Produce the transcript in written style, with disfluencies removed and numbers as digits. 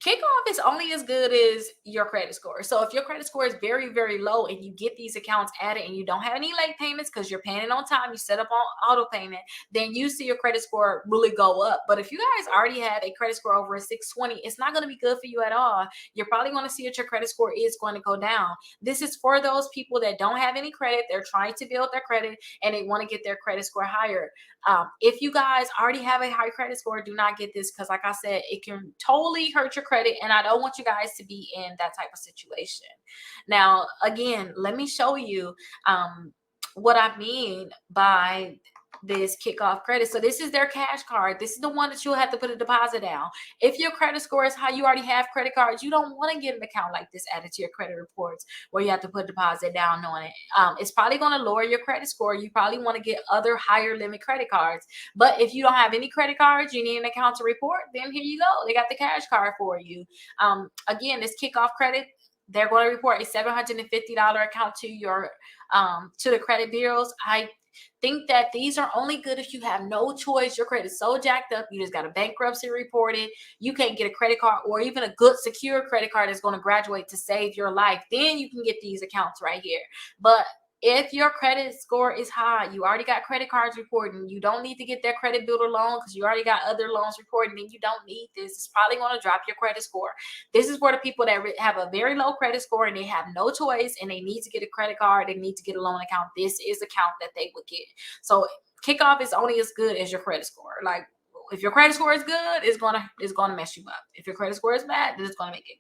Kickoff is only as good as your credit score. So if your credit score is very, very low and you get these accounts added and you don't have any late payments because you're paying it on time, you set up on auto payment, then you see your credit score really go up. But if you guys already have a credit score over a 620, it's not going to be good for you at all. You're probably going to see that your credit score is going to go down. This is for those people that don't have any credit. They're trying to build their credit and they want to get their credit score higher. If you guys already have a high credit score, do not get this because, like I said, it can totally hurt your credit. And I don't want you guys to be in that type of situation. Now, again, let me show you what I mean by this kickoff credit. So this is their cash card. This is the one that you'll have to put a deposit down. If your credit score is high, you already have credit cards, you don't want to get an account like this added to your credit reports where you have to put a deposit down on it. It's probably going to lower your credit score. You probably want to get other higher limit credit cards. But if you don't have any credit cards, you need an account to report, then here you go. They got the cash card for you. Again, this kickoff credit, they're going to report a $750 account to your to the credit bureaus. I think that these are only good if you have no choice. Your credit's so jacked up, you just got a bankruptcy reported, you can't get a credit card or even a good secure credit card that's going to graduate to save your life. Then you can get these accounts right here. But if your credit score is high, you already got credit cards reporting, you don't need to get that credit builder loan because you already got other loans reporting, and you don't need this. It's probably going to drop your credit score. This is for the people that have a very low credit score and they have no choice and they need to get a credit card, they need to get a loan account. This is the account that they would get. So kickoff is only as good as your credit score. Like, if your credit score is good, it's gonna mess you up. If your credit score is bad, then it's gonna make it